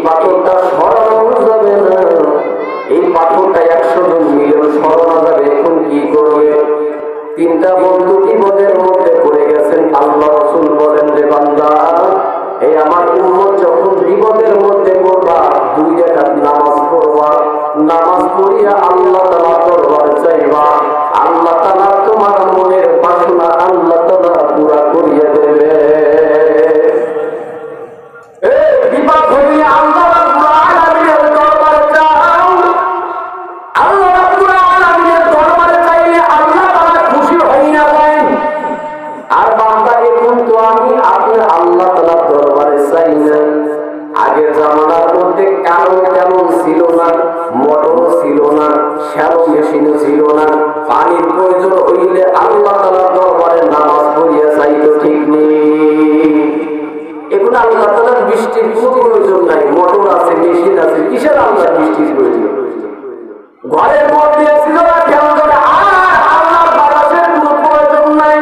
পাথরটা সরানো যাবে না, এই পাথরটা 100 জন মিলেও সরানো যাবে। এখন কি করবে? তিনটা বন্ধু বিপদের মধ্যে পড়ে গেছেন। আল্লাহ রাসূল বলেন, রে বান্দা, এই আমার উম্মত যখন বিপদের মধ্যে পড়বা, 2 রাকাত নামাজ পড়বা, নামাজ পড়িয়া আল্লাহ তাআলার দরবারে চাইবা, আল্লাহ তাআলা তোমার মনের বাসনা আল্লাহ তাআলা পুরা করিয়ে দেবে। এই বিপদ হইলে আল্লাহ রাব্বুল আলামিনের দরবারে যাও, আল্লাহ রাব্বুল আলামিনের দরবারে চাইলে আল্লাহ তাআলা খুশি হইয়া যায়। আর বান্দা, এখন তো আমি আপনার আল্লাহ তাআলার দরবারে চাই না। আগের জামানার মধ্যে কারণ তেমন ছিল না, মোটরও ছিল না, শ্যালো মেশিনও ছিল না। পানির প্রয়োজন হইলে আল্লাহ তাআলার দরবারে নামাজ পড়িয়া চাইতো, ঠিক নেই? এখন আল্লাহ তাআলার বৃষ্টির কোনো প্রয়োজন নাই, মোটর আছে, মেশিন আছে, কিসের আল্লাহর বৃষ্টির প্রয়োজন? ঘরের মধ্যে ছিল না কেন করে? আর আল্লাহর বাতাসের কোনো প্রয়োজন নাই।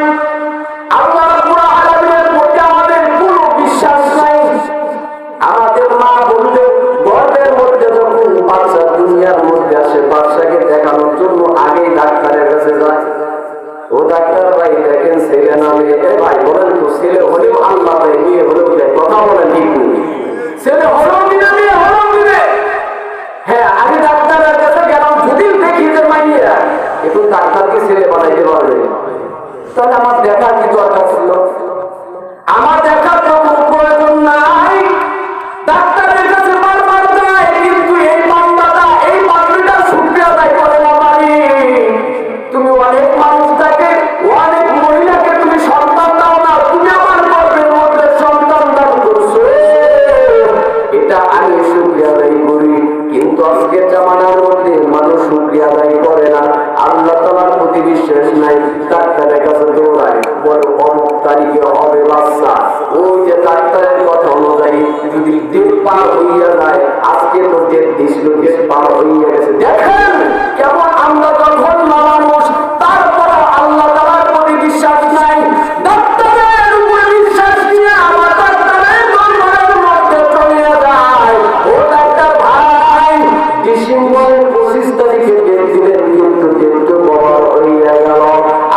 আল্লাহ রাব্বুল আলামিনের প্রতি আমাদের কোনো বিশ্বাস নাই। আমাদের মা বললে গর্ভের মধ্যে যখন বাচ্চা দুনিয়ার মধ্যে আসে, বাচ্চাকে দেখানোর জন্য আগেই ডাক্তারের কাছে যায়। ও ডাক্তার ভাই দেখেন ছেলে না মেয়ে? ভাই বলেন তো, ছেলে হলেও আল্লাহ দেয়, মেয়ে হলেও দেয়, কথা বলেন ঠিক নেই? ছেলে হলেও দিবে, মেয়ে হলেও দিবে। হ্যাঁ, আগে ডাক্তারের কাছে গেলাম, যদি দেখি যে মাইয়েরা, এখন ডাক্তারকে ছেলে বানাইতে পারবে? তাহলে আমার দেখার কি দরকার ছিল? আমার দেখার তো কোনো প্রয়োজন নাই। ডাক্তারের কাছে বারবার যায়, কিন্তু এই বান্দাটা, এই বান্দিটা শুকরিয়া আদায় করে না। পারি তুমি অনেক মানুষটাকে, অনেক মহিলাকে তুমি সন্তান দাও না, তুমি আমার গর্ভের মধ্যে সন্তান দান করছো, এটা আমি শুকরিয়া আদায় করি। কিন্তু আজকের জামানার মধ্যে মানুষ শুকরিয়া আদায় করে না, আল্লাহ তাআলার প্রতি বিশ্বাস নাই। ডাক্তারের কাছে দৌড়ায়, বলে অমুক তারিখে হবে বাচ্চা। ওই যে ডাক্তারের কথা অনুযায়ী যদি ডেট পার হইয়া যায়, আজকে তো ডেট দিছিল, ডেট পার হইয়া গেছে। দেখেন কেমন আমরা যখন মানুষ, তারপর আল্লাহ তাআলার প্রতি বিশ্বাস নাই। ডাক্তারের উপরে বিশ্বাস নিয়ে আমার ডাক্তারের দরবারের মধ্যে চলে যায়। ও ডাক্তার ভাই, ডিসেম্বরের 25 তারিখে ডেট দিলেন, কিন্তু ডেট তো বড় হইয়া গেল।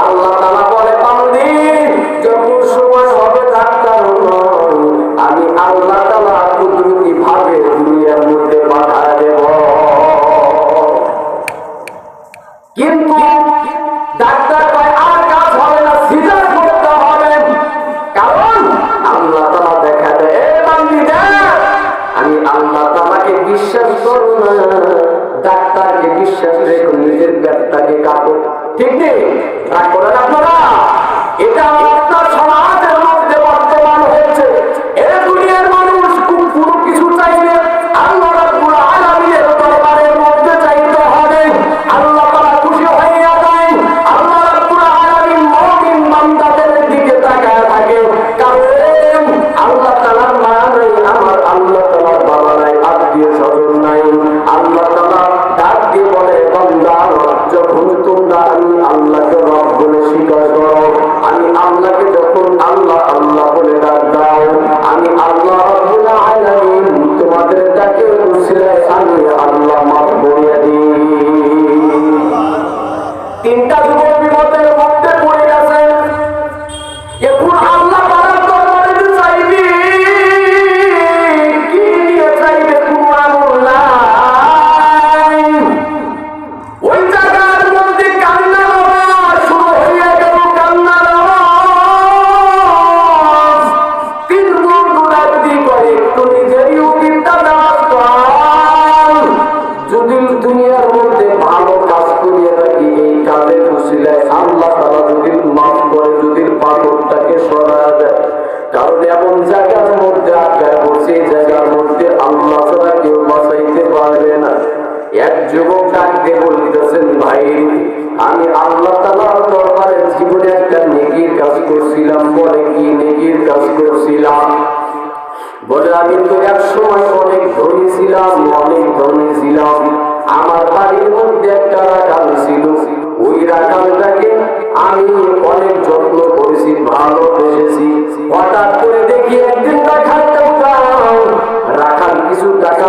আল্লাহ তাআলা বলে, বান্দি, যখন সময় হবে ডাক্তার নয়, আমি আল্লাহ তাআলা কুদরতি ভাবে দুনিয়ার মধ্যে পাঠিয়ে দেব। কিন্তু ডাক্তার কয় আর কাজ হবে না, সিজার করতে হবে। কারণ আল্লাহ তাআলা দেখা দেয়, এ বান্দি দেখ, আমি আল্লাহ তাআলাকে বিশ্বাস করো না, ডাক্তারকে বিশ্বাস রেখো, নিজের পেটটাকে কাটো। ঠিক নেই? রাগ করেন আপনারা? এটা আপনার সমাজের মধ্যে বর্তমান হয়েছে। এই দুনিয়ার মানুষ খুব কোনো কিছু চাইলে আল্লাহ রাব্বুল আলামিনের দরবারের মধ্যে চাইতে হবে, আল্লাহ তাআলা খুশি হইয়া যায়। আল্লাহ রাব্বুল আলামিন মুমিন বান্দাদের দিকে তাকায় থাকে। কারণ আল্লাহ তাআলার মা নাই, আমার আল্লাহ তাআলার বাবা নাই, আত্মীয় স্বজন নাই। আল্লাহ তাআলা ডাক দিয়ে বলে, বান্দা, যখন তোমরা আমি আল্লাহকে রব বলে স্বীকার করো, আমি আল্লাহকে যখন আল্লাহ আল্লাহ বলে ডাক দাও, আমি আল্লাহ রাব্বুল আলামিন তোমাদের ডাকে উসিলায় আমি আল্লাহ মাফ করে দিই। তিনটা যুবক বিপদের মধ্যে পড়ে গেছে। এখন আল্লাহ তাআলার দরবারে চাইবে, কি নিয়ে চাইবে? কোনো আমল নাই। ওই জায়গার মধ্যে কান্নার আওয়াজ শুরু হইয়া গেল, কান্নার আওয়াজ। তিন বন্ধু রাত্রি করে একটু নিজেরই উকিলটা নামাজ পড়ান। যদি দুনিয়ার মধ্যে ভালো কাজ করিয়ে থাকি, এই কাজের উসিলায় আল্লাহ তাআলা যদি মাফ করে, যদি পাথরটাকে সরায় দেয়। কারণ এমন জায়গার মধ্যে আটকায় বসে, জায়গার মধ্যে আল্লাহ ছাড়া কেউ বাঁচাইতে পারবে না। এক যুবক ডাকতে বলতেছেন, ভাই, আমি আল্লাহ তাআলার দরবারে জীবনে একটা নেকির কাজ করছিলাম। বলে, কি নেকির কাজ করছিলাম? বলে, আমি তো এক সময় অনেক ধনী ছিলাম, অনেক ধনী ছিলাম। আমার বাড়ির মধ্যে একটা রাখাল ছিল, ওই রাখালটাকে আমি অনেক যত্ন করেছি, ভালোবেসেছি। হঠাৎ করে দেখি একদিন রাখাল কিছু টাকা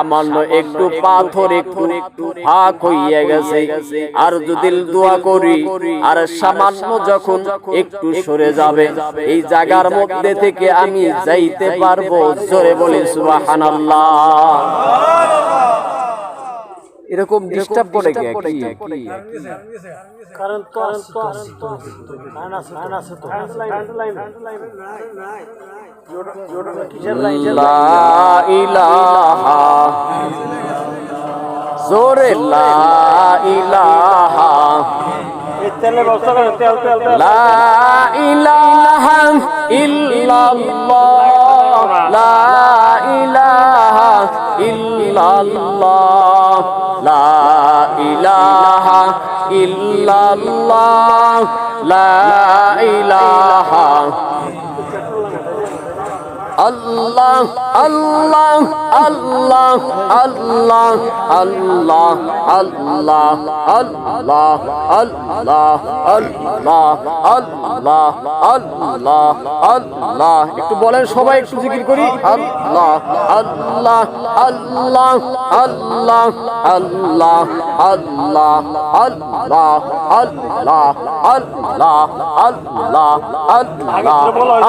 সামান্য একটু পাথর একটু ফাঁক হইয়া গেছে, আর যদি দোয়া করি আর সামান্য যখন একটু সরে যাবে এই জায়গার মধ্যে থেকে আমি যাইতে পারবো। জোরে বলি সুবহানাল্লাহ। এরকম ডিস্টার্ব করে কি কারণ তো আছে তো লা ইলাহা, জোরে লা ইলাহা, লা ইলাহা ইল্লাল্লাহ, লা ইলাহা ইল্লাল্লাহ, লা ইলাহা ইল্লাল্লাহ, লা ইলাহা আল্লাহ আল্লাহ আল্লাহ আল্লাহ আল্লাহ আল্লাহ আল্লাহ আল্লাহ আল্লাহ আল্লাহ আল্লাহ আল্লাহ। একটু বলেন সবাই, একটু জিকির করি। আল্লাহ আল্লাহ আল্লাহ আল্লাহ আল্লাহ আল্লাহ আল্লাহ আল্লাহ আল্লাহ আল্লাহ আল্লাহ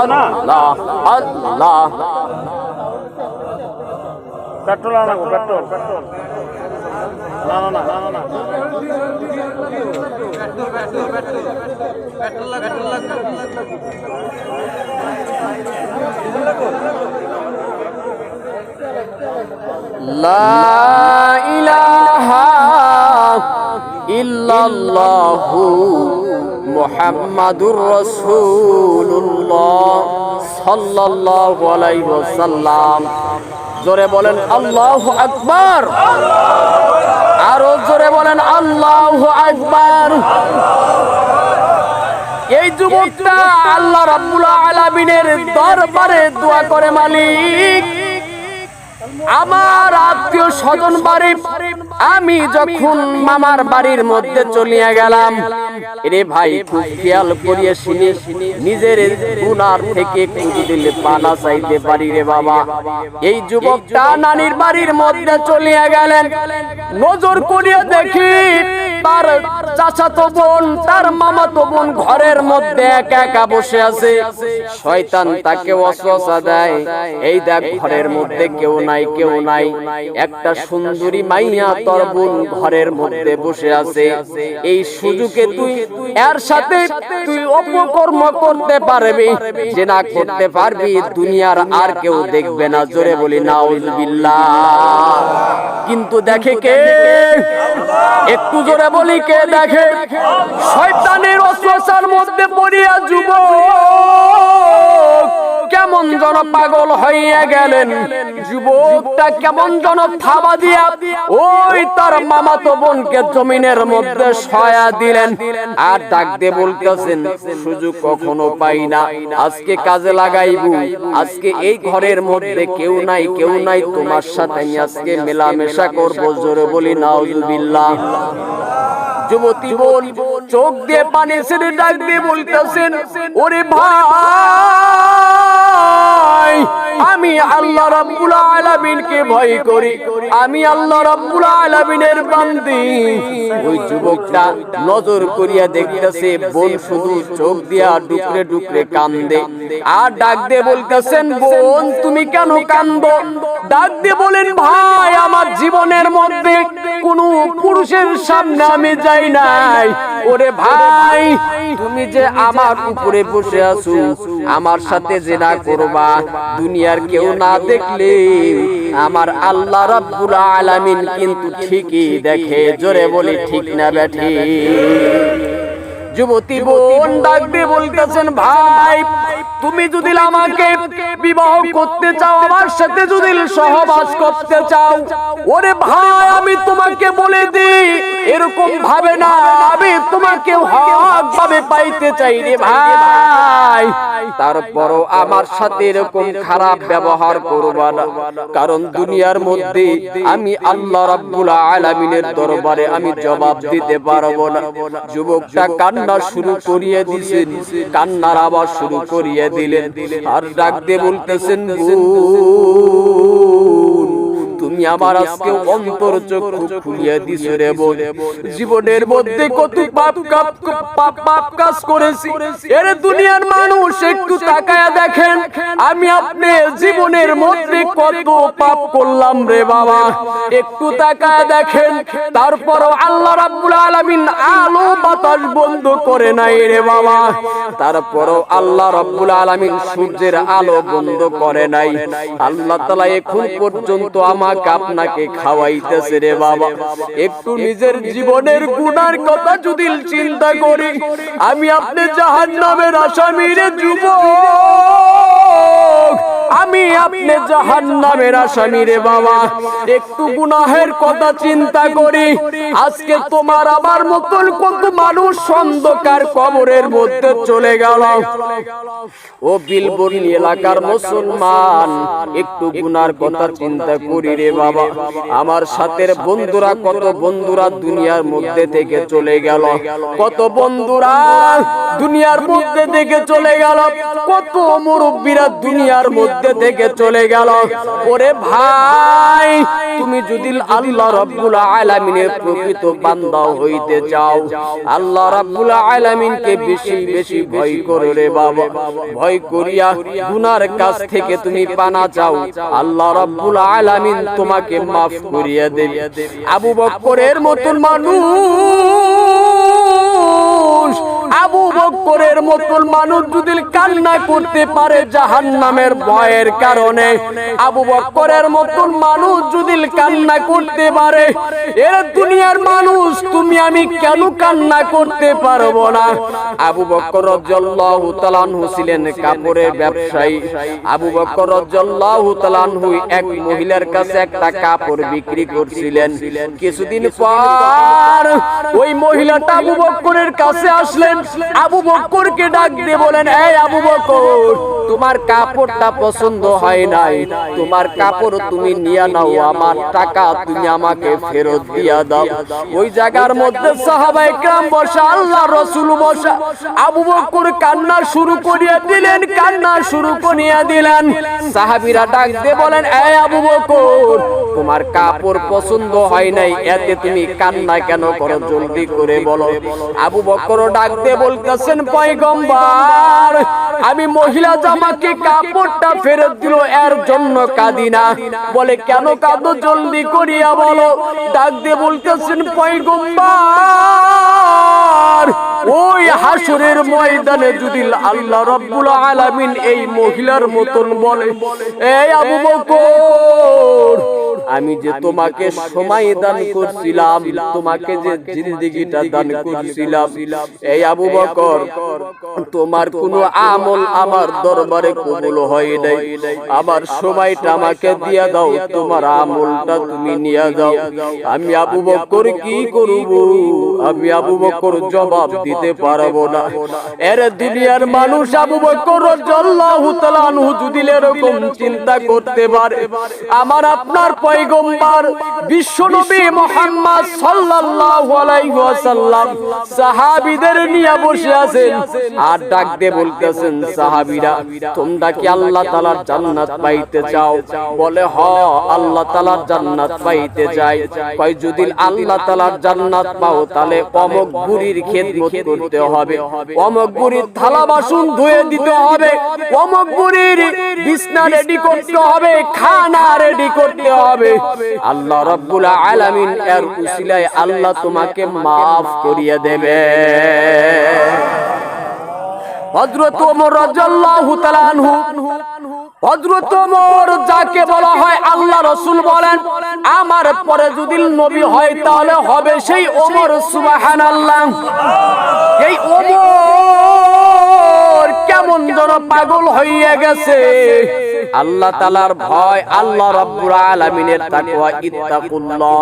আল্লাহ আল্লাহ। পেট্রোল আনাবো, পেট্রোল না না না না না লা ইলাহা ইল্লাল্লাহু মুহাম্মাদুর রাসূলুল্লাহ সাল্লাল্লাহু আলাইহি ওয়াসাল্লাম। জোরে বলেন আল্লাহু আকবার, আরো জোরে বলেন আল্লাহু আকবার। এই যুবকটা আল্লাহ রাব্বুল আলামিনের দরবারে দোয়া করে, মালিক আমার আত্মীয় স্বজন বাড়ি আমি যখন মামার বাড়ির মধ্যে চলিয়া গেলাম, রে ভাই খুব খেয়াল করিয়া শুনি নিজের গুনার থেকে কুঁজি দিলে পানা চাইতে পারি রে বাবা। এই যুবকটা নানির বাড়ির মধ্যে চলিয়া গেলেন, নজর করিয়া দেখি তার চাচাতো বোন তার মামাতো বোন ঘরের মধ্যে একা একা বসে আছে। শয়তান তাকে ওয়াসওয়াসা দেয়, এই দেখ ঘরের মধ্যে কেউ নাই কেউ নাই, একটা সুন্দরী মাইয়া তোর বোন ঘরের মধ্যে বসে আছে, এই সুযোগে তুই এর সাথে তুই অপকর্ম করতে পারবি, জিনা করতে পারবি, দুনিয়ার আর কেউ দেখবে না। জোরে বলি নাউজুবিল্লাহ। কিন্তু দেখে কে? একটু জোরে বলি কে দেখে? শয়তানের ওয়াসওয়াসার মধ্যে পড়িয়া যুবক কেমন যেন পাগল হইয়া গেলেন। যুবকটা কেমন যেন থাবা দিয়া ওই তার মামাতো বোনকে জমিনের মধ্যে শয়া দিলেন, আর ডাক দিয়ে বলতেছেন সুযোগ কখনো পাই না, আজকে কাজে লাগাইবো, আজকে এই ঘরের মধ্যে কেউ নাই কেউ নাই, তোমার সাথে আমি আজকে মেলামেশা করবো। জোরে বলি নাউজুবিল্লাহ। যুবতী বোন চোখ দিয়ে পানি ছেড়ে ডাক দিয়ে বলতেছেন, ওরে ভাই আমি আল্লাহ রাব্বুল আলামিনকে ভয় করি, আমি আল্লাহ রাব্বুল আলামিনের বান্দি। ওই যুবকটা নজর করিয়া দেখতেছে বোন শুধু চোখ দিয়া ডুকরে ডুকরে কান্দে, আর ডাক দিয়ে বলতেছেন বোন তুমি কেন কান্দো? ডাক দিয়ে বলেন ভাই আমার জীবনের মধ্যে কোনো পুরুষের সামনে আমি যাই নাই। ওরে ভাই তুমি যে আমার উপরে বসে আছো, আমার সাথে জিনা করবা, দুনিয়ার কেউ না দেখলে আমার আল্লাহ রাব্বুল আলামিন কিন্তু ঠিকই দেখে। জোরে বলি ঠিক না বেঠি? যুবতী বোন ডাক দিয়ে বলতেছেন ভাই তুমি যদি আমাকে বিবাহ করতে চাও, আমার সাথে যদি সহবাস করতে চাও, ওরে ভাই আমি তোমাকে বলে দিই এরকম ভাবে না, আমি তোমাকে হক ভাবে পাইতে চাই রে ভাই, তারপরও আমার সাথে এরকম খারাপ ব্যবহার করবা না, কারণ দুনিয়ার মধ্যে আমি আল্লাহ রাব্বুল আলামিনের দরবারে আমি জবাব দিতে পারবো না। যুবকটা কান্না শুরু করিয়ে দিয়েছেন, কান্নার আওয়াজ শুরু করিয়ে দিলেন, আর ডাক দিয়ে বলতেছেন বোন তুমি আমার আজকে অন্তর চক্ষু খুলিয়ে দিছো রে বোন। জীবনের মধ্যে কত পাপ কাজ করেছি, এর দুনিয়ার মানুষ একটু তাকায়া দেখেন আমি আপনি জীবনের মধ্যে কত পাপ করলাম রে বাবা, একটু তাকায়া দেখেন। তারপরও আল্লাহ রাব্বুল আলামিন আলো বাতাস বন্ধ করে নাই রে বাবা, তারপরও আল্লাহ রাব্বুল আলামিন সূর্যের আলো বন্ধ করে নাই। আল্লাহ তাআলা এখন পর্যন্ত আমাকে আপনাকে খাওয়াইতেছে রে বাবা। একটু নিজের জীবনের গুনার কথা যদি চিন্তা করি, আমি আপনি জাহান্নামের আসামি রে যুবক, আমি আপনি জাহান্নামের আসামি রে বাবা। একটু গুনাহের কথা চিন্তা করি, আজকে তোমার আমার মতন কত মানুষ অন্ধকার কবরের মধ্যে চলে গেল। ও বিলবনি এলাকার মুসলমান, একটু গুনার কথা চিন্তা করি রে বাবা। আমার সাথের বন্ধুরা, কত বন্ধুরা দুনিয়ার মধ্যে থেকে চলে গেল, কত বন্ধুরা দুনিয়ার মধ্যে থেকে চলে গেল, কত মুরব্বীরা দুনিয়ার মধ্যে থেকে চলে গেল। ওরে ভাই, তুমি যদি আল্লাহ রাব্বুল আলামিনের প্রকৃত বান্দা হইতে চাও, আল্লাহ রাব্বুল আলামিনকে বেশি বেশি ভয় করো রে বাবা। ভয় করিয়া গুনার কাছ থেকে তুমি পানা চাও, আল্লাহ রাব্বুল আলামিন তোমাকে মাফ করিয়া দেবে। আবু বকরের মতন মানুষ, আবু বকরের মতন মানুষ যদি কান্না করতে পারে জাহান্নামের ভয়ের কারণে, আবু বকরের মতন মানুষ যদি কান্না করতে পারে, এর দুনিয়ার মানুষ তুমি আমি কেন কান্না করতে পারবো না? আবু বকর রাদিয়াল্লাহু তাআলা আনহু ছিলেন কাপড়ের ব্যবসায়ী। আবু বকর রাদিয়াল্লাহু তাআলা আনহু এক মহিলার কাছে একটা কাপড় বিক্রি করছিলেন। কিছুদিন পর ওই মহিলাটা আবু বকরের কাছে আসলেন। আবু বকরকে ডাক দিয়ে বলেন, এই আবু বকর, তোমার কাপড়টা পছন্দ হয় নাই, তোমার কাপড় তুমি নিয়ে নাও, আমার টাকা তুমি আমাকে ফেরত দিয়া দাও। ওই জায়গার মধ্যে সাহাবায়ে কেরাম বসা, আল্লাহ রাসূল বসা। আবু বকর কান্না শুরু করিয়া দিলেন, কান্না শুরু করিয়া দিলেন। সাহাবীরা ডাক দিয়ে বলেন, এই আবু বকর, তোমার কাপড় পছন্দ হয় নাই, এতে তুমি কান্না কেন করো, জলদি করে বলো। আবু বকর ডাক দিয়ে বলতেছেন, পয়গম্বর, আমি মহিলা জামাকে কাপড়টা ফেরত দিল, এর জন্য কাঁদি না। বলে, কেন কাঁদো, জলদি করিয়া বলো। ডাক দিয়ে বলতেছেন, পয়গম্বর, ওই হাসরের ময়দানে যদি আল্লাহ রাব্বুল আলামিন এই মহিলার মতন বলে, এই আবু বকর, আমি যে তোমাকে সময় দান করছিলাম, তোমাকে যে জিন্দেগিটা দান করছিলাম, এই আবু বকর, তোমার কোনো আমল আমার দরবারে কবুল হয় নাই, আমার সময়টা আমাকে দিয়া দাও, তোমার আমলটা তুমি নিয়ে যাও। আমি আবু বকর কি করব? আমি আবু বকর জবাব দিতে পারবো না। এর দুনিয়ার মানুষ আবু বকর রাদিয়াল্লাহু তাআলা আনহু যদি এরকম চিন্তা করতে পারে, আমার আপনার পয়গম্বর বিশ্বনবী মুহাম্মদ সাল্লাল্লাহু আলাইহি ওয়াসাল্লাম সাহাবীদের নিয়ে বসে আছেন আর ডাক দিয়ে বলতেছেন, সাহাবীরা, তোমরা কি আল্লাহ তাআলার জান্নাত পাইতে চাও? বলে, হ্যাঁ, আল্লাহ তাআলার জান্নাত পাইতে চাই। কয়, যদি আল্লাহ তাআলার জান্নাত পাও, তাহলে অমুক বুড়ির খেদমত করতে হবে, অমুক বুড়ির থালা বাসন ধুয়ে দিতে হবে, অমুক বুড়ির বিছনা রেডি করতে হবে, খানা রেডি করতে হবে। আল্লাহ রাব্বুল আলামিন এর উসিলায় আল্লাহ তোমাকে মাফ করিয়ে দেবে। হযরত ওমর রাদিয়াল্লাহু তাআলা আনহু, হযরত ওমর যাকে বলা হয় আল্লাহ রাসূল বলেন, আমার পরে যদি নবী হয় তাহলে হবে সেই ওমর। সুবহানাল্লাহ। এই ওমর কেমন যেন পাগল হইয়া গেছে। আল্লাহ তাআলার ভয়, আল্লাহ রাব্বুল আলামিনের তাকওয়া, ইত্তাকুল্লাহ,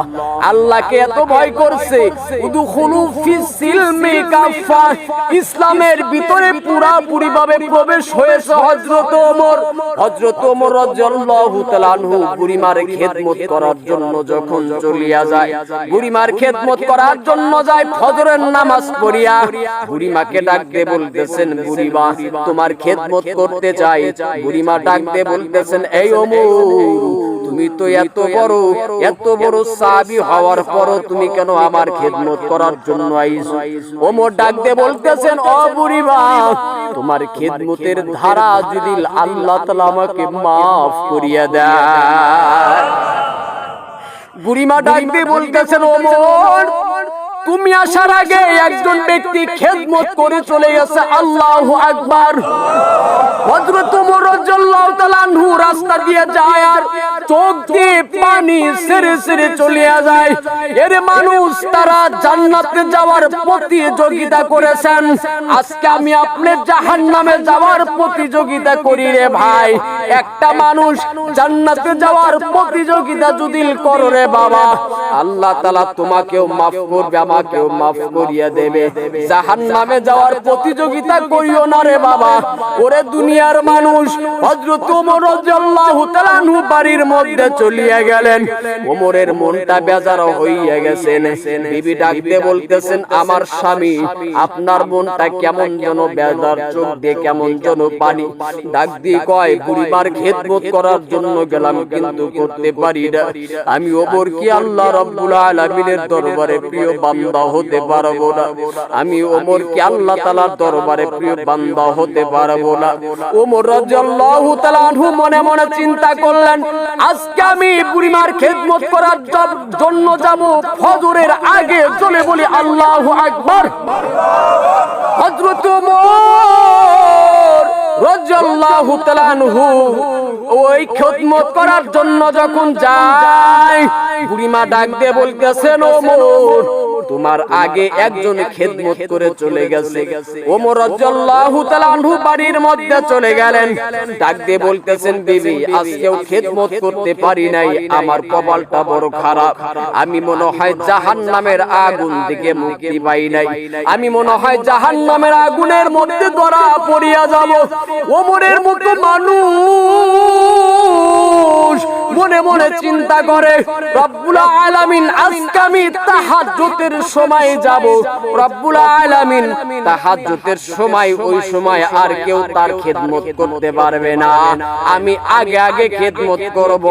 আল্লাহকে এত ভয় করছে। উদখুলু ফিস সিলমি কাফা, ইসলামের ভিতরে পুরোপুরি ভাবে প্রবেশ হয়েছে হযরত ওমর। হযরত ওমর রাদিয়াল্লাহু তাআলা আনহু বুড়িমার খেদমত করার জন্য যখন চলিয়া যায়, বুড়িমার খেদমত করার জন্য যায়, ফজরের নামাজ পড়িয়া বুড়িমাকে ডাক দিয়ে বলতেছেন, বুড়িমা, তোমার খেদমত করতে চাই। বুড়িমা ডাক দিয়ে বলতেছেন, এই ওমর, তুমি তুমি তো এত বড় সাহাবী হওয়ার পরও তুমি কেন আমার খেদমত করার জন্য আইছো? ওমর ডাক দিয়ে বলতেছেন, ও বুড়িমা, তোমার খেদমতের ধারা যদি আল্লাহ তাআলা আমাকে মাফ করিয়া দেয়। বুড়িমা ডাক দিয়ে বলতেছেন, ওমর, তুমি আসার আগে একজন ব্যক্তি খেদমত করে চলে গেছে। আল্লাহু আকবার। হযরত ওমর রাদিয়াল্লাহু তাআলা আনহু রাস্তা দিয়ে যায় আর চোখ দিয়ে পানি ছেড়ে ছেড়ে চলে যায়। এর মানুষ তারা জান্নাতে যাওয়ার প্রতিযোগিতা করেছেন, আজকে আমি আপনি জাহান্নামে যাওয়ার প্রতিযোগিতা করি রে ভাই। একটা মানুষ জান্নাতে যাওয়ার প্রতিযোগিতা যদি করো রে বাবা, আল্লাহ তাআলা তোমাকেও মাফ করবে, আমাকেও মাফ করিয়া দেবে। জাহান্নামে যাওয়ার প্রতিযোগিতা করিও না রে বাবা। ওরে দুনিয়ার মানুষ, হযরত ওমর রাদিয়াল্লাহু তাআলা আনহু বাড়ির মধ্যে চলিয়া গেলেন। ওমরের মনটা বেজার হইয়া গেছেন। বিবি ডাক দিয়ে বলতেছেন, আমার স্বামী, আপনার মনটা কেমন যেন বেজার, চোখ দিয়ে কেমন যেন পানি। ডাক দিয়ে কয়, বুড়িমার খেদমত করার জন্য গেলাম কিন্তু করতে পারি না। আমি ওমর কি আল্লাহ রাব্বুল আলামিনের দরবারে প্রিয় বান্দা হতে পারবো না? আমি ওমর কি আল্লাহ তাআলার দরবারে প্রিয় বান্দা হতে পারবো না? ওমর রাদিয়াল্লাহু তাআলা আনহু মনে মনে চিন্তা করলেন, আজকে আমি বুড়িমার খেদমত করার জন্য যাব, ফজরের আগে চলে বলি আল্লাহু আকবার। হযরত ওমর রাদিয়াল্লাহু তাআলা আনহু ওই খেদমত করার জন্য যখন যায়, বুড়িমা ডাক দিয়ে বলতেছেন, ওমর, তোমার আগে একজন খেদমত করে চলে গেছে। ওমর রাদিয়াল্লাহু তাআলা আনহু বাড়ির মধ্যে চলে গেলেন। ডাক দিয়ে বলতেছেন, বিবি, আজকেও খেদমত করতে পারি নাই, আমার কপালটা বড় খারাপ। আমি মনে হয় জাহান্নামের আগুন থেকে মুক্তি পাই নাই, আমি মনে হয় জাহান্নামের আগুনের মধ্যে ধরা পড়িয়া যাব। ওমরের মতো মানুষ মনে মনে চিন্তা করে, রব্বুল আলামিন, আজকে আমি তাহাজ্জুদের সময় যাব। রব্বুল আলামিন তাহাজ্জুদের সময়, ওই সময় আর কেউ তার খেদমত করতে পারবে না। আমি আগে আগে খেদমত করব,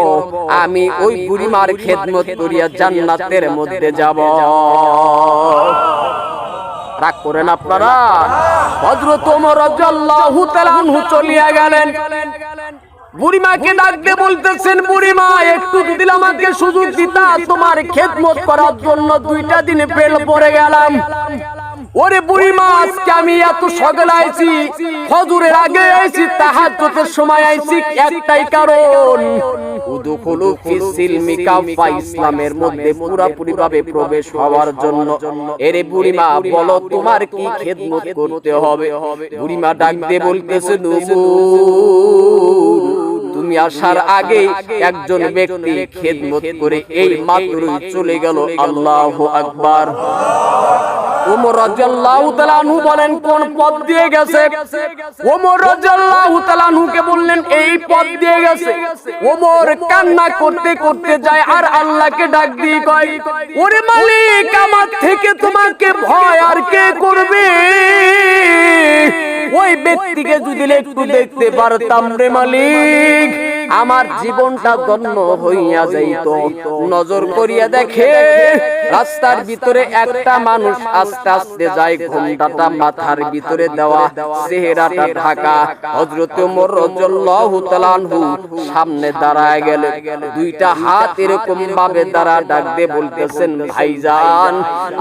আমি ওই বুড়িমার খেদমত করিয়া জান্নাতের মধ্যে যাব। রাগ করেন আপনারা? হযরত ওমর রাদিয়াল্লাহু তাআলা আনহু চলিয়া গেলেন। বুড়িমাকে ডাক দিয়ে বলতেছেন, বুড়িমা, একটু যদি আমাকে সুযোগ দিতা, তোমার খেদমত করার জন্য 2টা দিন ফেল পড়ে গেলাম। ওরে বুড়িমা, আজকে আমি এত সকালে আইছি, ফজরের আগে আইছি, তাহাজ্জুদের সময় আইছি, একটাই কারণ, উদখুলু ফিস সিলমি কাফা, ইসলামের মধ্যে পুরোপুরি ভাবে প্রবেশ হওয়ার জন্য। এরে বুড়িমা, বলো তোমার কি খেদমত করতে হবে? বুড়িমা ডাক দিয়ে বলতেছেন, তুমি আসার আগে একজন ব্যক্তি খেদমত করে এই মাত্রই চলে গেল। আল্লাহু আকবার। ওমর রাদিয়াল্লাহু তাআলা আনহু বলেন, কোন পথ দিয়ে গেছে? ওমর রাদিয়াল্লাহু তাআলা আনহুকে বললেন, এই পথ দিয়ে গেছে। ওমর কান্না করতে করতে যায় আর আল্লাহকে ডাক দিয়ে কয়, ওরে মালিক, আমার থেকে তোমাকে ভয় আর কে করবে? ওই ব্যক্তিকে যদি একটু দেখতে পারতাম রে মালিক, আমার জীবনটা ধন্য হইয়া যাইত। নজর করিয়া দেখে রাস্তার ভিতরে একটা মানুষ আস্তে আস্তে যায়, ঘোমটাটা মাথার ভিতরে দেওয়া, চেহারাটা ঢাকা। হযরত ওমর রাদিয়াল্লাহু তাআলা আনহু সামনে দাঁড়ায় গেলেন, 2টা হাত এরকম ভাবে দাঁড়া, ডাক দিয়ে বলতেছেন, ভাইজান,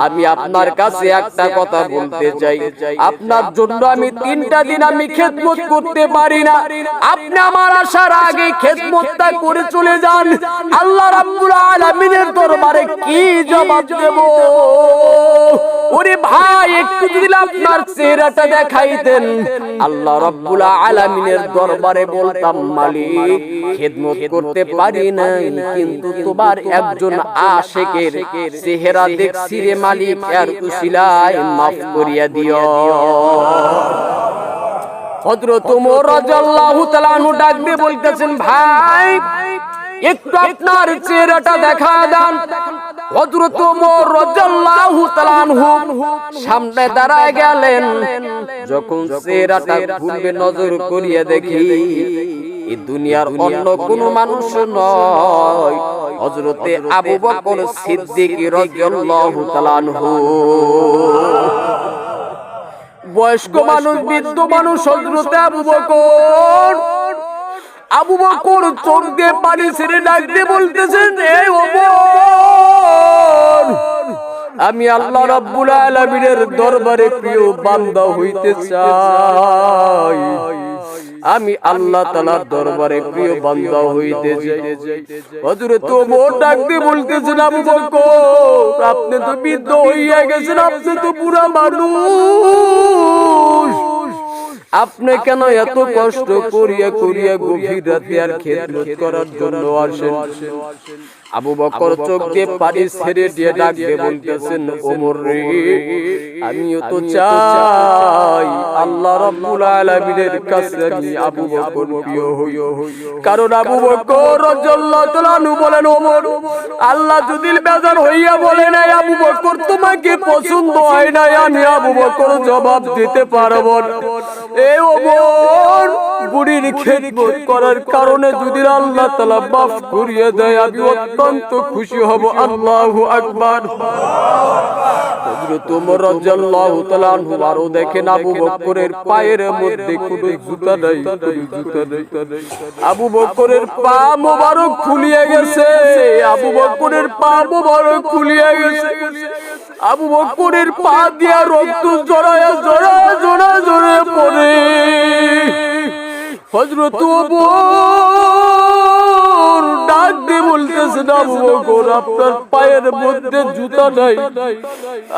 আমি আপনার কাছে একটা কথা বলতে চাই। আপনার জন্য আমি 3টা দিন আমি খেদমত করতে পারি না, আপনি আমার আসার আগে খেদমতটা করে চলে যান। আল্লাহ রাব্বুল আলামিনের দরবারে কি জবাব দেব? ওরে ভাই, একটু যদি আপনার চেহারাটা দেখাইতেন, আল্লাহ রাব্বুল আলামিনের দরবারে বলতাম, মালিক, খেদমত করতে পারি নাই, কিন্তু তোমার একজন আশিকের চেহারা দেখছি রে মালিক, এর উসিলায় মাফ করিয়া দিও। হযরত ওমর রাদিয়াল্লাহু তাআলা আনহু ডাক দিয়ে বলতেছেন, ভাই, একটু আপনার চেহারাটা দেখা দেন। হযরত ওমর রাদিয়াল্লাহু তাআলা আনহু সামনে দাঁড়ায় গেলেন। যখন চেহারাটা ঘুরবে নজর করিয়া দেখি এই দুনিয়ার অন্য কোন মানুষ নয়, হযরতে আবু বকর সিদ্দিক রাদিয়াল্লাহু তাআলা আনহু। বয়স্ক মানুষ, বৃদ্ধ মানুষ হযরতে আবু বকর। আবু বকর চোখ দিয়ে পানি ছেড়ে ডাক দিয়ে বলতেছেন, এই ওমর, আমি আল্লাহ রাব্বুল আলামিনের দরবারে প্রিয় বান্দা হইতে চাই, আমি আল্লাহ তাআলার দরবারে প্রিয় বান্দা হইতে চাই। হযরত ওমর ডাক দিয়ে বলতেছেন, আবু বকর, আপনি তো বৃদ্ধ হইয়া গেছেন, আপনি তো বুড়া মানুষ, আপনি কেন এত কষ্ট করিয়া করিয়া গভীর রাতে আর খেদমত করার জন্য আসেন? আবু বকর চোখে পানি ছেড়ে দিয়ে ডাক দিয়ে বলতেছেন, ওমর রে, আমিও তো চাই আল্লাহ রাব্বুল আলামিনের কাছে আমি আবু বকর প্রিয় হই। কারণ আবু বকর রাদিয়াল্লাহু তাআলা আনহু বলেন, ওমর, আল্লাহ যদি বেজার হইয়া বলে নাই আবু বকর তোমাকে পছন্দ হয় নাই, আমি আবু বকর জবাব দিতে পারবো না। এই ওমর, বুড়ির খেদমত করার কারণে যদি আল্লাহ তাআলা মাফ করিয়ে দেয় আমি অত্যন্ত খুশি হব। আল্লাহু আকবার। হযরত ওমর রাদিয়াল্লাহু তাআলা আনহু আরো দেখেন আবু বকরের পায়ের মধ্যে কোনো জুতা নাই, জুতা নাই। আবু বকরের পা মোবারক খুলিয়ে গেছে, আবু বকরের পা মোবারক খুলিয়ে গেছে। আবু বকরের পা দিয়া রক্ত জড়ায়া জড়ায়া পড়ে। হযরত ওমর ডাক দিয়ে বলতেছেন, আবু বকর, আপনার পায়ের মধ্যে জুতা নাই,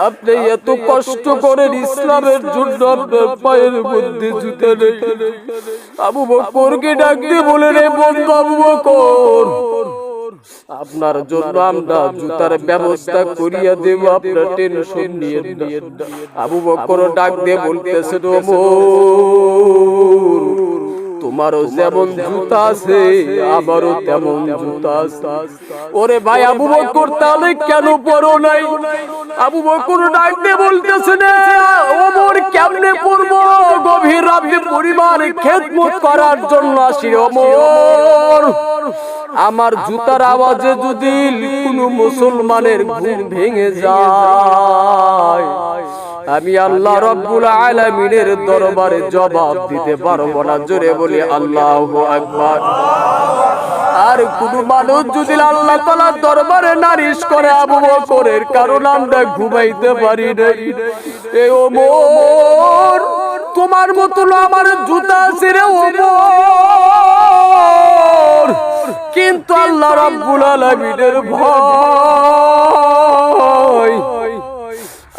আপনি এত কষ্ট করেন ইসলামের জন্য, আপনার পায়ের মধ্যে জুতা নেই। আবু বকরকে ডাক দিয়ে বলেন, রে বন্ধু আবু বকর, আপনার জন্য আমরা জুতার ব্যবস্থা করিয়া দেব, আপনার টেনশন নিয়ে না। আবু বকর ডাক দিয়ে বলতেছেন, ওমর, তোমারও যেমন জুতা আছে আমারও তেমন জুতা আছে। ওরে ভাই আবু বকর, তাহলে কেন পরো নাই? আবু বকর ডাক দিয়ে বলতেছেন, ওমর, কেমনে পরবো? গভীর রাতে পরিবার খেদমত করার জন্য আসি। ওমর, আমার জুতার আওয়াজে যদি কোনো মুসলমানের ঘুম ভেঙে যায় আমি আল্লাহ রাব্বুল আলামিনের দরবারে জবাব দিতে পারবো না। জোরে বলি আল্লাহু আকবার। আর কোন মানুষ যদি আল্লাহ তাআলার দরবারে নালিশ করে আবু বকরের কারণ আমরা ঘুমাইতে পারি না। এ ওমর, তোমার মতো আমার জুতা আছে রে ওমর, কিন্তু আল্লাহ রাব্বুল আলামিনের ভয়,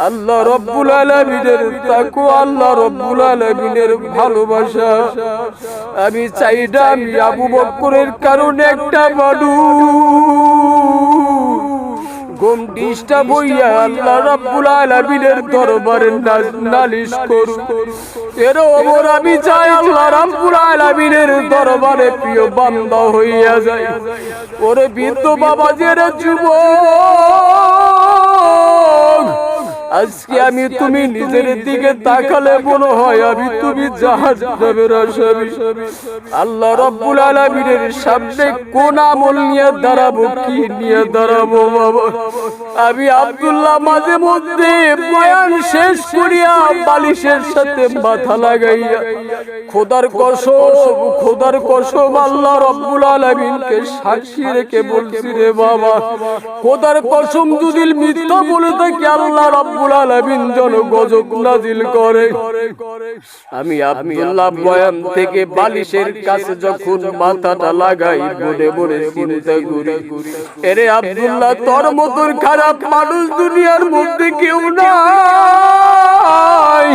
আল্লাহ রাব্বুল আলামিনের তাকওয়া, আল্লাহ রাব্বুল আলামিনের ভালোবাসা আমি চাই না আমি আবু বকরের কারণে একটা মানুষ ঘুম ডিস্টার্ব হইয়া আল্লাহ রাব্বুল আলামিনের দরবারে নালিশ করু। এর ওমর, আমি চাই আল্লাহ রাব্বুল আলামিনের দরবারে প্রিয় বান্দা হইয়া যায়। ওরে বৃদ্ধ বাবা, যে যুবক, আজকে আমি তুমি নিজের দিকে তাকালে মনে হয় আমি তুমি জাহান্নামের আসামি। আল্লাহ রাব্বুল আলামিনের সামনে কোন আমল নিয়ে দাঁড়াবো, কি নিয়ে দাঁড়াবো? বাবা, আমি আব্দুল্লাহ মাঝে মধ্যে বয়ান শেষ করিয়া বালিশের সাথে মাথা লাগাইয়া খোদার কসম আল্লাহ রাব্বুল আলামিনকে সাক্ষী রেখে বলছি, রে বাবা, খোদার কসম যদি মিথ্যা বলে থাকি আল্লাহ রাব্বুল আলামিন যেন গজব নাজিল করে। আমি আব্দুল্লাহ বয়ান থেকে বালিশের কাছে যখন মাথাটা লাগাই মনে মনে চিন্তা করি, এরে আব্দুল্লাহ, তোর মতন খারাপ মানুষ দুনিয়ার মধ্যে কেউ নাই।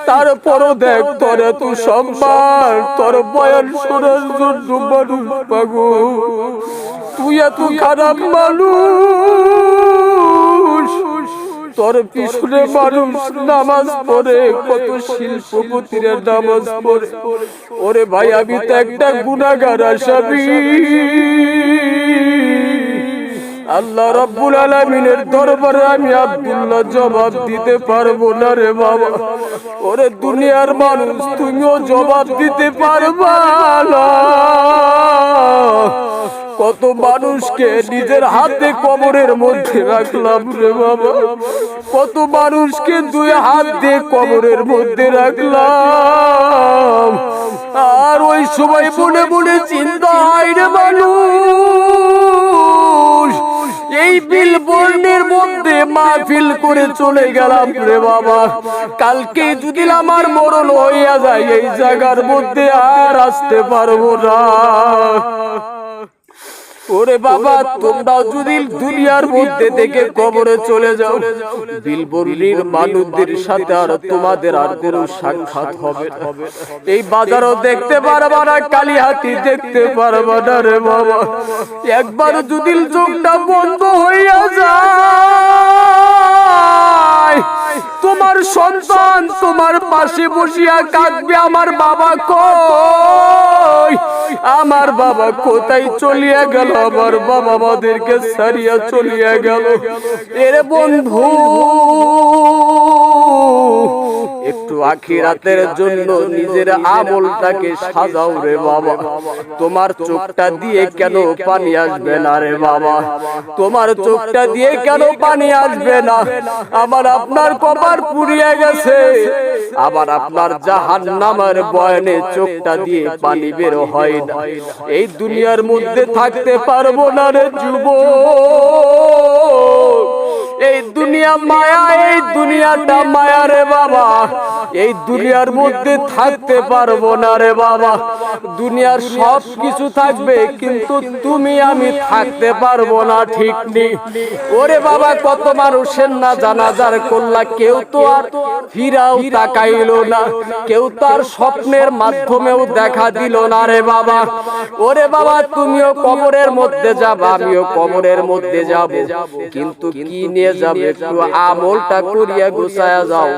তারপরও দেখ, তোর এত সম্মান, তোর বয়ান শোনার জন্য মানুষ পাগল, তুই এত খারাপ মানুষ, তোর পিছনে মানুষ নামাজ পড়ে, কত শিল্পপতিরা নামাজ পড়ে। ওরে ভাই, আমি তো একটা গুনাহগার আসামি, আল্লাহ রাব্বুল আলামিনের দরবারে আমি আব্দুল্লাহ জবাব দিতে পারবো না রে বাবা। ওরে দুনিয়ার মানুষ, তুমিও জবাব দিতে পারবা না। কত মানুষকে নিজের হাতে কবরের মধ্যে রাখলাম রে বাবা, কত মানুষকে দুই হাত দিয়ে কবরের মধ্যে রাখলাম। আর ওই সময় মনে মনে চিন্তা হয় রে মানুষ, এই বিলবোর্ডের মধ্যে মাহফিল করে চলে গেলাম রে বাবা, কালকে যদি আমার মরণ হইয়া যায় এই জায়গার মধ্যে আর আসতে পারবো না। ওরে বাবা, তোমরাও যদি দুনিয়ার মধ্যে থেকে কবরে চলে যাও, বিলবোর্ডের মানুষদের সাথে আর তোমাদের আর কোনো সাক্ষাৎ হবে না। এই বাজারও দেখতে পারবা না, কালীহাতি দেখতে পারবা না রে বাবা। একবার যদি চোখটা বন্ধ হইয়া যায়, তোমার সন্তান তোমার পাশে বসিয়া কাঁদবে, আমার বাবা কই, আমার বাবা কোথায় চলিয়া গেল, আমার বাবা আমাদেরকে ছাড়িয়া চলিয়া গেল। এরে বন্ধু, একটু আখিরাতের জন্য নিজের আমলটাকে সাজাও রে বাবা। তোমার চোখটা দিয়ে কেন পানি আসবে না রে বাবা, তোমার চোখটা দিয়ে কেন পানি আসবে না? আমার আপনার কপাল পুড়িয়ে গেছে, আবার আপনার জাহান্নামের বয়ানে চোখটা দিয়ে পানি বের হয় না। এই দুনিয়ার মধ্যে থাকতে পারবো না রে যুবক, এই দুনিয়া মায়া, এই দুনিয়াটা মায়া রে বাবা। এই দুনিয়ার মধ্যে থাকতে পারবো না রে বাবা। দুনিয়ার সব কিছু থাকবে, কিন্তু তুমি আমি থাকতে পারবো না, ঠিক নেই। ওরে বাবা, কত মানুষের না জানাজার করলা, কেউ তো আর ফিরাও তাকাইলো না, কেউ তো আর স্বপ্নের মাধ্যমেও দেখা দিল না রে বাবা। ওরে বাবা, তুমিও কবরের মধ্যে যাবা, আমিও কবরের মধ্যে যাব, কিন্তু কি নিয়ে যাবে? একটু আমলটা করিয়া গুছায়া যাও।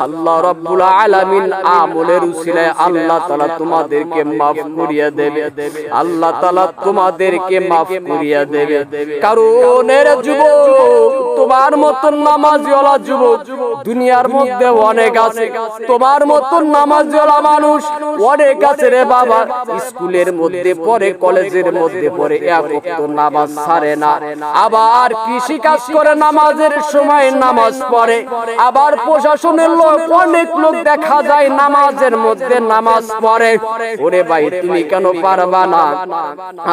আল্লাহ রাব্বুল আলামিন আমলের উসিলায় আল্লাহ তাআলা তোমাদেরকে maaf করিয়া দেবে, আল্লাহ তাআলা তোমাদেরকে maaf করিয়া দেবে। কারণ এর যুবক, তোমার মতন নামাজওয়ালা যুবক দুনিয়ার মধ্যে অনেক আছে, তোমার মতন নামাজওয়ালা মানুষ অনেক আছে রে বাবা। স্কুলের মধ্যে পড়ে, কলেজের মধ্যে পড়ে, এক ওয়াক্ত নামাজ ছাড়ে না, আবার কৃষি কাজ করে, নামাজের সময় নামাজ পড়ে, আবার প্রশাসনের লোক, অনেক লোক দেখা যায় নামাজের মধ্যে নামাজ পড়ে। ওরে ভাই, তুমি কেন পারবা না?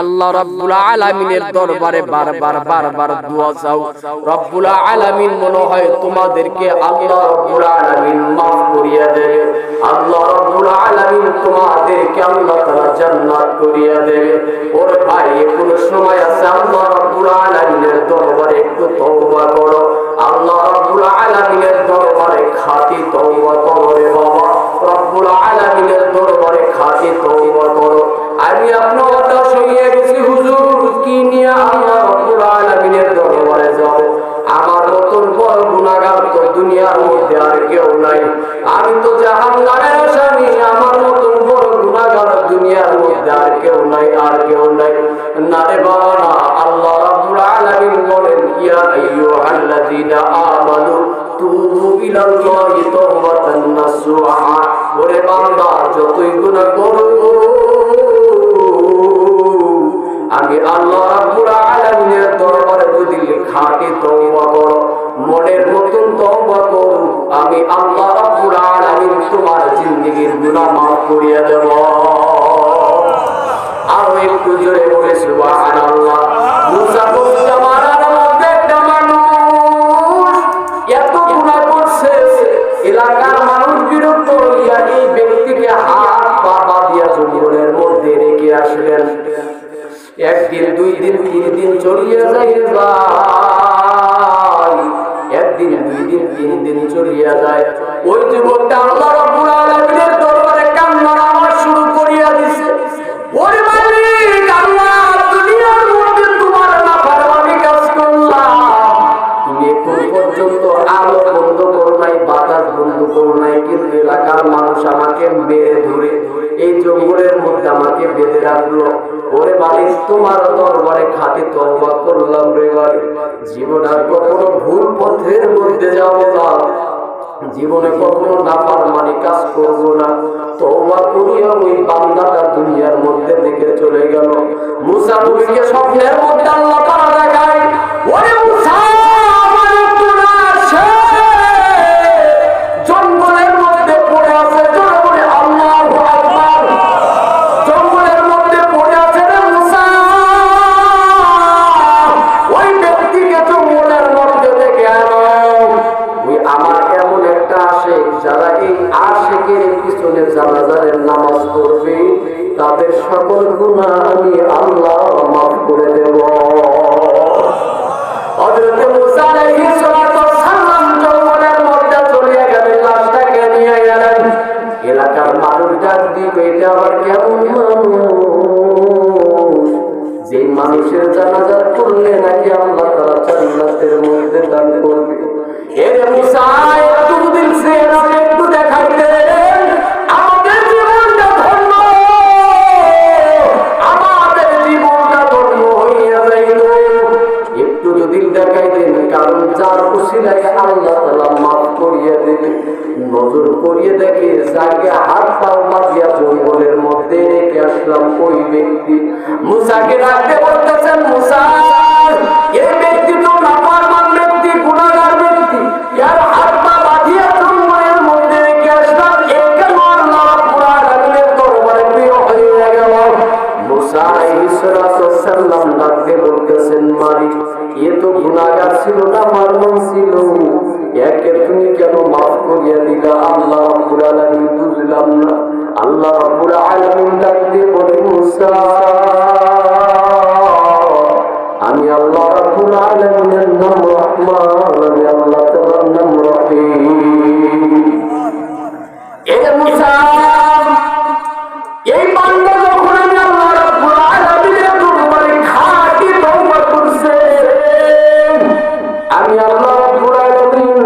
আল্লাহ রাব্বুল আলামিনের দরবারে বারবার বারবার দোয়া চাও, রব্বুল আলামিন মনে হয় তোমাদেরকে আল্লাহ রাব্বুল আলামিন maaf করিয়া দেবে, আল্লাহ রাব্বুল আলামিন তোমাদেরকে আল্লাহ তাআলা জান্নাত করিয়া দেবে। ওরে ভাই, এখনো সময় আছে, আল্লাহ রাব্বুল আলামিনের দরবারে একটু তওবা করো, আল্লাহ রাব্বুল আলামিনের দরবারে খাঁটি তওবা করো রে বাবা, রব্বুল আলামিনের দরবারে খাঁটি তওবা করো। আমি আপনার কথা শুনিয়ে গেছি হুজুর, কি নিয়ে আল্লাহ রাব্বুল আলামিনের দরবারে যাও? আমার মতন বড় গুনাহগার তো দুনিয়ার মধ্যে আর কেউ নাই, আমি তো জাহান্নামের আসামি, আমার মতন বড় গুনাহগার দুনিয়ার মধ্যে আর কেউ নাই, আর কেউ নাই। না রে বাবা না, আল্লাহ রাব্বুল আলামিন বলেন, ইয়া আইয়ুহাল্লাযীনা আমানু তুবু ইলাল্লাহি তাওবাতান নাসুহা। ওরে বান্দা, যতই গুনাহ করো, আমি আল্লাহ রাব্বুল আলামিনের দরবারে যদি খাঁটি তওবা করো, মনের মতন তওবা করো, আমি আল্লাহ রাব্বুল আলামিন তোমার জিন্দেগীর গুনাহ maaf করিয়া দেব। আরো একটু জোরে বলে সুবহানাল্লাহ। মুসাফির জামানার মধ্যে একটা মানুষ এত গুনাহ করছে, এলাকার মানুষ বিরক্ত হইয়া এই ব্যক্তিকে হাত পা বাঁধিয়া জঙ্গলের মধ্যে রেখে আসলেন। একদিন, দুই দিন, তিন দিন চলিয়া যায়, একদিন, দুই দিন, তিন দিন চলিয়া যায়। ওই যুবকটা আল্লাহ রাব্বুল আলামিনের দরবারে কান্নার আওয়াজ শুরু করিয়া দিছে, ওরে মালিক আল্লাহ, দুনিয়ার মধ্যে তোমার নাফরমানি কাজ করলাম, তুমি এখন পর্যন্ত আলো বন্ধ করো নাই, বাতাস বন্ধ করো নাই, কিন্তু এলাকার মানুষ আমাকে মেরে ধরে এই জঙ্গলের মধ্যে আমাকে বেঁধে রাখলো। ও ওরে মালিক তোমার দরবারে খাঁটি তওবা করলাম রে মালিক, জীবন আর কখনো ভুল পথের মধ্যে যাব না, জীবনে কখনো নাফরমানি কাজ করব না। তওবা করিয়া ওই বান্দাটা দুনিয়ার মধ্যে থেকে চলে গেল। মুসা নবীকে স্বপ্নের মধ্যে আল্লাহ তাআলা দেখায়, ওরে মুসা আমার একটু না আসে, জঙ্গলের মধ্যে পড়ে আছে, জোরে বলে আল্লাহু আকবার, জঙ্গলের মধ্যে পড়ে আছে রে মুসা। ওই ব্যক্তিকে জঙ্গলের মধ্যে থেকে আনো। ওই আমার এমন একটা আশিক, যারা এই আশিকের পিছনে জানাজারের নামাজ পড়বে তাদের সকল গুনাহ আমি আল্লাহ মাফ করে দেব। হযরত মুসা আলাইহিস সালাম জঙ্গলের মধ্যে চলে গেলেন, লাশটাকে নিয়ে গেলেন। এলাকার মানুষ ডাক দিবে, এটা আবার কেমন মানুষ, যে মানুষের জানাজা পড়লে নাকি আল্লাহ তাআলা জান্নাতের মধ্যে দান করবে। এর মুসা একটু দিলছে একটু দেখাইতে আমাদের জীবনটা ধন্য, আমাদের জীবনটা ধন্য হইয়া যাইত। একটু যদি দেখাইতেন, কারণ যার উসিলায় আল্লাহ তাআলা মাফ করিয়া দেবে। নজর করিয়ে দেখে যাকে হাত পাও বাঁধিয়া জঙ্গলের মধ্যে রেখে আসলাম ওই ব্যক্তি। মুসাকে ডাকতে বলতেছেন, মুসা এই ব্যক্তি তো নাফরমান ব্যক্তি, গুনাহগার ব্যক্তি, এর হাত পা বাঁধিয়া জঙ্গলের মধ্যে রেখে আসলাম, এ কেন আল্লাহ রাব্বুল আলামিনের দরবারে প্রিয় হয়ে গেল। মুসা আলাইহিস সালাম ডাকতে বলতেছেন, মালিক এ তো গুনাহগার ছিল না, মারমান ছিল, একে তুমি কেন মাফ করিয়া দিলা? আল্লাহ রাব্বুল আলামিন বুঝলাম না। আল্লাহ রাব্বুল আলামিন ডাকতে বলে, মুসা আমি আল্লাহ রাব্বুল আলামিনের নাম রহমান, আমি আল্লাহ তাআলার নাম রহিম। এ মুসা এই বান্দা যখন আমি আল্লাহ রাব্বুল আলামিনের দরবারে খাঁটি তওবা করছে, আমি আল্লাহ রাব্বুল আলামিন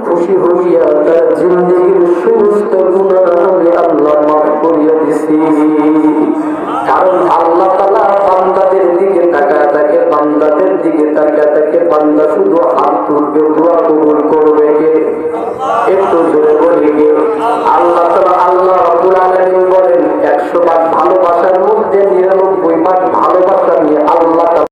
খুশি হইয়া তার জিন্দেগীর সমস্ত গুনাহ আমি আল্লাহ মাফ করিয়া দিছি। কারণ আল্লাহ